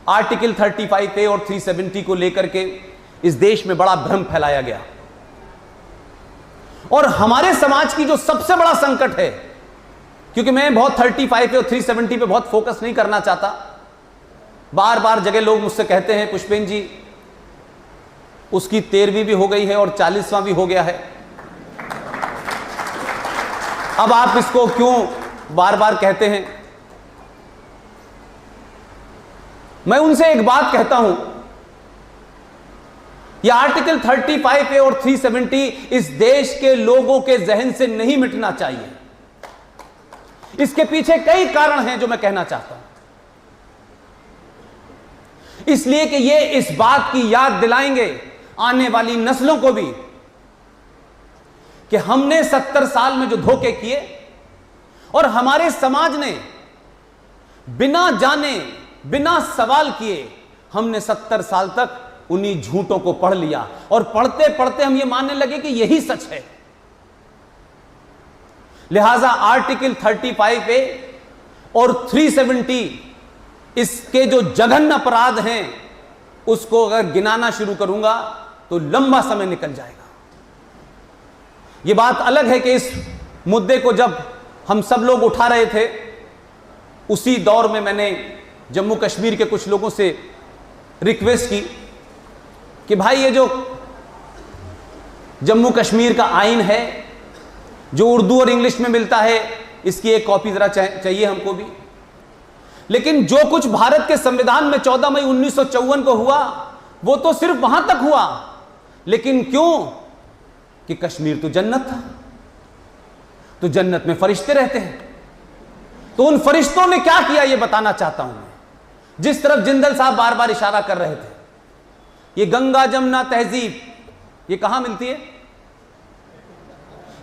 Article 35A और 370 को लेकर के इस देश में बड़ा भ्रम फैलाया गया। और हमारे समाज की जो सबसे बड़ा संकट है, क्योंकि मैं बहुत 35 और 370 पे बहुत फोकस नहीं करना चाहता, बार बार जगह लोग मुझसे कहते हैं पुष्पेन जी उसकी 13वीं भी हो गई है और 40वां भी हो गया है, अब आप इसको क्यों बार बार कहते हैं। मैं उनसे एक बात कहता हूं, यह आर्टिकल 35A और 370 इस देश के लोगों के जहन से नहीं मिटना चाहिए। इसके पीछे कई कारण हैं जो मैं कहना चाहता हूं, इसलिए कि ये इस बात की याद दिलाएंगे आने वाली नस्लों को भी कि हमने 70 साल में जो धोखे किए और हमारे समाज ने बिना जाने बिना सवाल किए हमने 70 साल तक उन्हीं झूठों को पढ़ लिया और पढ़ते पढ़ते हम ये मानने लगे कि यही सच है। लिहाजा आर्टिकल 35A और 370 इसके जो जघन्य अपराध हैं उसको अगर गिनाना शुरू करूंगा तो लंबा समय निकल जाएगा। यह बात अलग है कि इस मुद्दे को जब हम सब लोग उठा रहे थे उसी दौर में मैंने जम्मू कश्मीर के कुछ लोगों से रिक्वेस्ट की कि भाई ये जो जम्मू कश्मीर का आइन है जो उर्दू और इंग्लिश में मिलता है, इसकी एक कॉपी जरा चाहिए हमको भी। लेकिन जो कुछ भारत के संविधान में 14 मई 1954 को हुआ वो तो सिर्फ वहां तक हुआ, लेकिन क्यों कि कश्मीर तो जन्नत था, तो जन्नत में फरिश्ते रहते हैं, तो उन फरिश्तों ने क्या किया ये बताना चाहता हूं मैं। जिस तरफ जिंदल साहब बार बार इशारा कर रहे थे, ये गंगा जमुना तहजीब ये कहां मिलती है,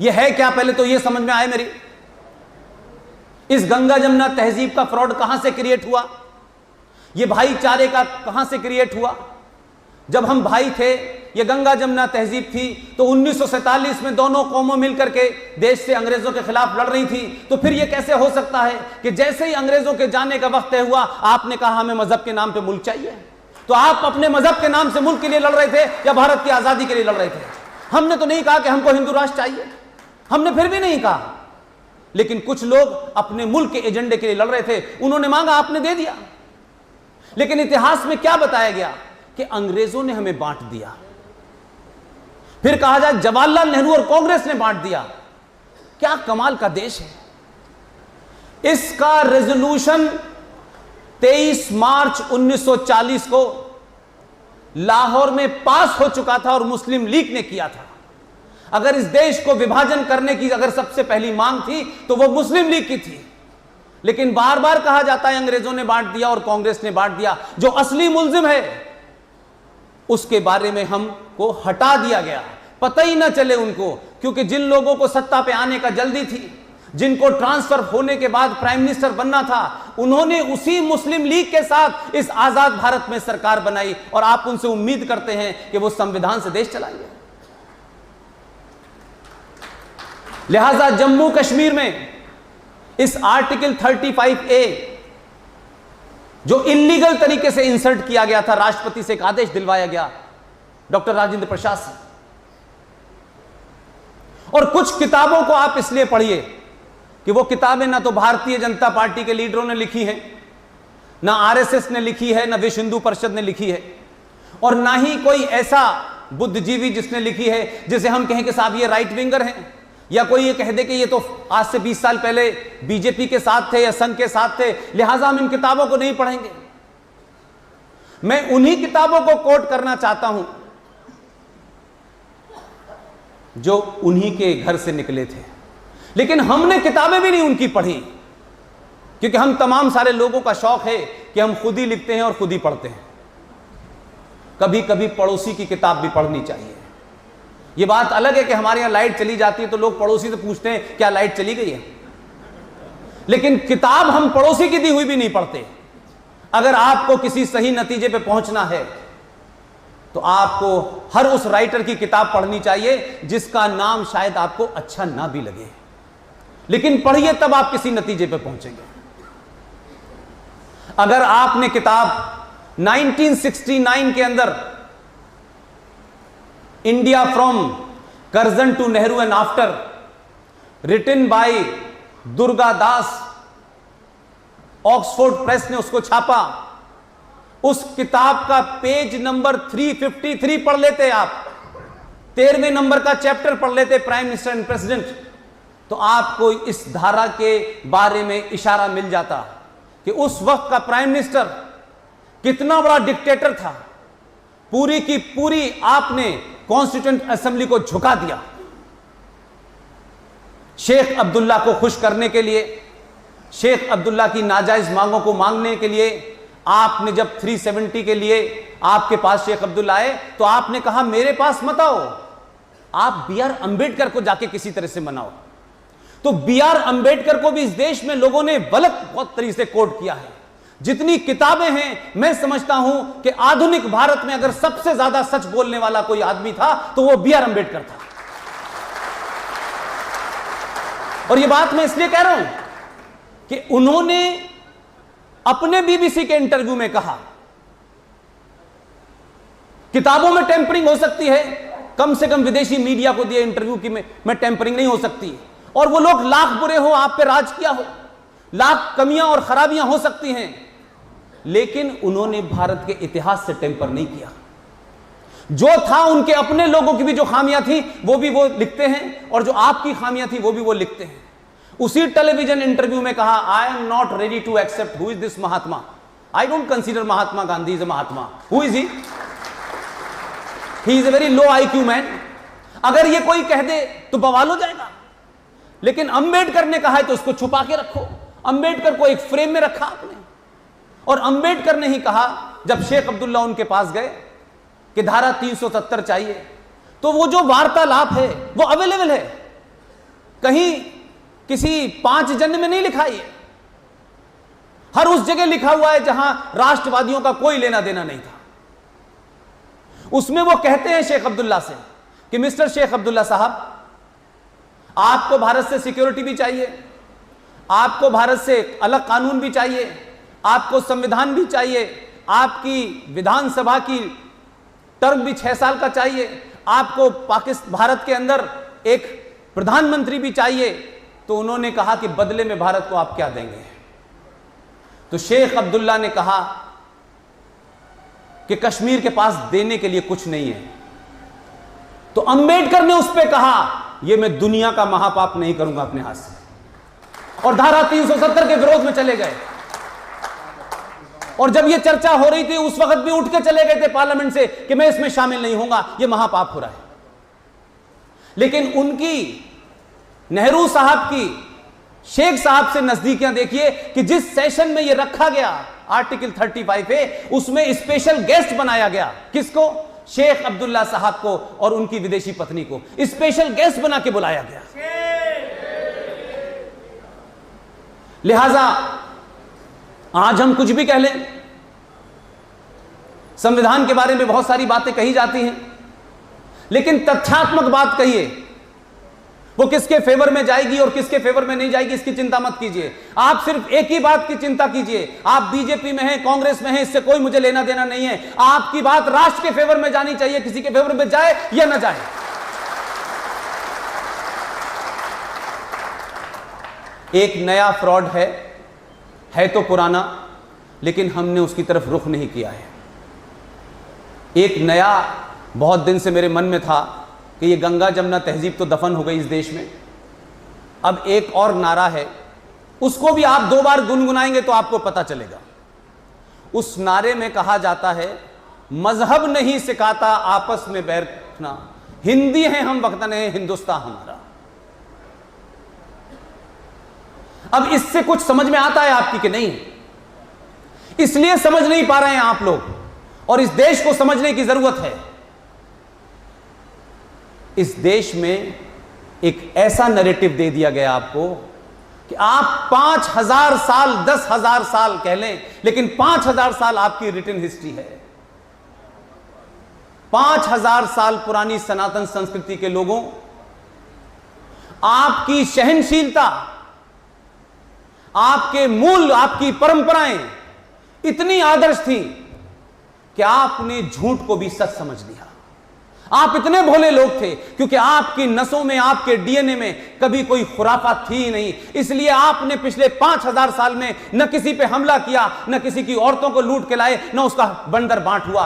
ये है क्या, पहले तो ये समझ में आए मेरी। इस गंगा जमुना तहजीब का फ्रॉड कहां से क्रिएट हुआ, ये भाईचारे का कहां से क्रिएट हुआ। जब हम भाई थे, ये गंगा जमुना तहजीब थी, तो 1947 में दोनों कौमों मिलकर के देश से अंग्रेजों के खिलाफ लड़ रही थी। तो फिर ये कैसे हो सकता है कि जैसे ही अंग्रेजों के जाने का वक्त तय हुआ आपने कहा हमें मजहब के नाम पे मुल्क चाहिए। तो आप अपने मजहब के नाम से मुल्क के लिए लड़ रहे थे या भारत की आजादी के लिए लड़ रहे थे। हमने तो नहीं कहा कि हमको हिंदू राष्ट्र चाहिए, हमने फिर भी नहीं कहा, लेकिन कुछ लोग अपने मुल्क के एजेंडे के लिए लड़ रहे थे, उन्होंने मांगा, आपने दे दिया। लेकिन इतिहास में क्या बताया गया कि अंग्रेजों ने हमें बांट दिया, फिर कहा जाए जवाहरलाल नेहरू और कांग्रेस ने बांट दिया। क्या कमाल का देश है। इसका रेजोल्यूशन 23 मार्च 1940 को लाहौर में पास हो चुका था और मुस्लिम लीग ने किया था। अगर इस देश को विभाजन करने की अगर सबसे पहली मांग थी तो वो मुस्लिम लीग की थी, लेकिन बार बार कहा जाता है अंग्रेजों ने बांट दिया और कांग्रेस ने बांट दिया। जो असली मुल्जिम है उसके बारे में हमको हटा दिया गया, पता ही ना चले उनको, क्योंकि जिन लोगों को सत्ता पे आने का जल्दी थी, जिनको ट्रांसफर होने के बाद प्राइम मिनिस्टर बनना था, उन्होंने उसी मुस्लिम लीग के साथ इस आजाद भारत में सरकार बनाई और आप उनसे उम्मीद करते हैं कि वो संविधान से देश चलाएंगे। लिहाजा जम्मू कश्मीर में इस आर्टिकल 35A जो इलीगल तरीके से इंसर्ट किया गया था, राष्ट्रपति से एक आदेश दिलवाया गया डॉक्टर राजेंद्र प्रसाद से। और कुछ किताबों को आप इसलिए पढ़िए कि वो किताबें ना तो भारतीय जनता पार्टी के लीडरों ने लिखी हैं, ना आरएसएस ने लिखी है, ना विश्व हिंदू परिषद ने लिखी है, और ना ही कोई ऐसा बुद्धिजीवी जिसने लिखी है जिसे हम कहें कि साहब ये राइट विंगर हैं, या कोई ये कह दे कि ये तो आज से 20 साल पहले बीजेपी के साथ थे या संघ के साथ थे, लिहाजा हम इन किताबों को नहीं पढ़ेंगे। मैं उन्हीं किताबों को कोट करना चाहता हूं जो उन्हीं के घर से निकले थे, लेकिन हमने किताबें भी नहीं उनकी पढ़ी, क्योंकि हम तमाम सारे लोगों का शौक है कि हम खुद ही लिखते हैं और खुद ही पढ़ते हैं। कभी कभी पड़ोसी की किताब भी पढ़नी चाहिए। यह बात अलग है कि हमारे यहां लाइट चली जाती है तो लोग पड़ोसी से पूछते हैं क्या लाइट चली गई है, लेकिन किताब हम पड़ोसी की दी हुई भी नहीं पढ़ते। अगर आपको किसी सही नतीजे पे पहुंचना है तो आपको हर उस राइटर की किताब पढ़नी चाहिए जिसका नाम शायद आपको अच्छा ना भी लगे, लेकिन पढ़िए तब आप किसी नतीजे पे पहुंचेंगे। अगर आपने किताब 1969 के अंदर India from Curzon to Nehru and after, written by Durga Das, Oxford press ने उसको छापा। उस किताब का पेज नंबर 353 पढ़ लेते आप, 13वें नंबर का चैप्टर पढ़ लेते प्राइम मिनिस्टर एंड प्रेसिडेंट, तो आपको इस धारा के बारे में इशारा मिल जाता कि उस वक्त का प्राइम मिनिस्टर कितना बड़ा डिक्टेटर था। पूरी की पूरी आपने कॉन्स्टिट्यूएंट असेंबली को झुका दिया। शेख अब्दुल्ला को खुश करने के लिए, शेख अब्दुल्ला की नाजायज मांगों को मांगने के लिए आपने जब 370 के लिए आपके पास शेख अब्दुल्ला आए तो आपने कहा मेरे पास मत आओ, आप बी आर अंबेडकर को जाके किसी तरह से मनाओ। तो बी आर अंबेडकर को भी इस देश में लोगों ने गलत बहुत तरीके से कोट किया है। जितनी किताबें हैं, मैं समझता हूं कि आधुनिक भारत में अगर सबसे ज्यादा सच बोलने वाला कोई आदमी था तो वो बी आर अंबेडकर था। और ये बात मैं इसलिए कह रहा हूं कि उन्होंने अपने बीबीसी के इंटरव्यू में कहा किताबों में टेम्परिंग हो सकती है, कम से कम विदेशी मीडिया को दिए इंटरव्यू की में टेम्परिंग नहीं हो सकती। और वो लोग लाख बुरे हो, आप पे राज किया हो, लाख कमियां और खराबियां हो सकती हैं, लेकिन उन्होंने भारत के इतिहास से टेम्पर नहीं किया। जो था उनके अपने लोगों की भी जो खामियां थी वो भी वो लिखते हैं, और जो आपकी खामियां थी वो भी वो लिखते हैं। उसी टेलीविजन इंटरव्यू में कहा I am not ready to accept who is this Mahatma, I don't consider Mahatma Gandhi is a Mahatma. Who is he is a very low IQ man. अगर ये कोई कह दे तो बवाल हो जाएगा, लेकिन अंबेडकर ने कहा है तो उसको छुपा के रखो। अंबेडकर को एक फ्रेम में रखा आपने। और अंबेडकर ने ही कहा जब शेख अब्दुल्ला उनके पास गए कि धारा 370 चाहिए, तो वो जो वार्तालाप है वो अवेलेबल है, कहीं किसी 5 जन में नहीं लिखा है, हर उस जगह लिखा हुआ है जहां राष्ट्रवादियों का कोई लेना देना नहीं था। उसमें वो कहते हैं शेख अब्दुल्ला से कि मिस्टर शेख अब्दुल्ला साहब, आपको भारत से सिक्योरिटी भी चाहिए, आपको भारत से अलग कानून भी चाहिए, आपको संविधान भी चाहिए, आपकी विधानसभा की टर्म भी 6 साल का चाहिए, आपको भारत के अंदर एक प्रधानमंत्री भी चाहिए। तो उन्होंने कहा कि बदले में भारत को आप क्या देंगे? तो शेख अब्दुल्ला ने कहा कि कश्मीर के पास देने के लिए कुछ नहीं है। तो अंबेडकर ने उस पर कहा यह मैं दुनिया का महापाप नहीं करूंगा अपने हाथ से, और धारा 370 के विरोध में चले गए। और जब यह चर्चा हो रही थी उस वक्त भी उठ के चले गए थे पार्लियामेंट से कि मैं इसमें शामिल नहीं होऊंगा, यह महापाप हो रहा है। लेकिन उनकी नेहरू साहब की शेख साहब से नजदीकियां देखिए कि जिस सेशन में यह रखा गया आर्टिकल 35 है, उसमें स्पेशल गेस्ट बनाया गया। किसको? शेख अब्दुल्ला साहब को और उनकी विदेशी पत्नी को स्पेशल गेस्ट बना के बुलाया गया। लिहाजा आज हम कुछ भी कह लें, संविधान के बारे में बहुत सारी बातें कही जाती हैं, लेकिन तथ्यात्मक बात कहिए, वो किसके फेवर में जाएगी और किसके फेवर में नहीं जाएगी इसकी चिंता मत कीजिए। आप सिर्फ एक ही बात की चिंता कीजिए, आप बीजेपी में हैं, कांग्रेस में हैं, इससे कोई मुझे लेना देना नहीं है। आपकी बात राष्ट्र के फेवर में जानी चाहिए, किसी के फेवर में जाए या ना जाए। एक नया फ्रॉड है तो पुराना, लेकिन हमने उसकी तरफ रुख नहीं किया है। एक नया बहुत दिन से मेरे मन में था कि ये गंगा जमुना तहजीब तो दफन हो गई इस देश में, अब एक और नारा है, उसको भी आप 2 बार गुनगुनाएंगे तो आपको पता चलेगा। उस नारे में कहा जाता है मजहब नहीं सिखाता आपस में बैर रखना, हिंदी हैं हम वतन है हिंदुस्तान हमारा। अब इससे कुछ समझ में आता है आपकी कि नहीं? इसलिए समझ नहीं पा रहे हैं आप लोग, और इस देश को समझने की जरूरत है। इस देश में एक ऐसा नैरेटिव दे दिया गया आपको कि आप 5000 साल 10,000 साल कह लें, लेकिन 5000 साल आपकी रिटन हिस्ट्री है। 5000 साल पुरानी सनातन संस्कृति के लोगों, आपकी सहनशीलता, आपके मूल, आपकी परंपराएं इतनी आदर्श थी कि आपने झूठ को भी सच समझ लिया। आप इतने भोले लोग थे क्योंकि आपकी नसों में, आपके डीएनए में कभी कोई खुराफात थी ही नहीं। इसलिए आपने पिछले 5000 साल में न किसी पे हमला किया, न किसी की औरतों को लूट के लाए, न उसका बंदर बांट हुआ।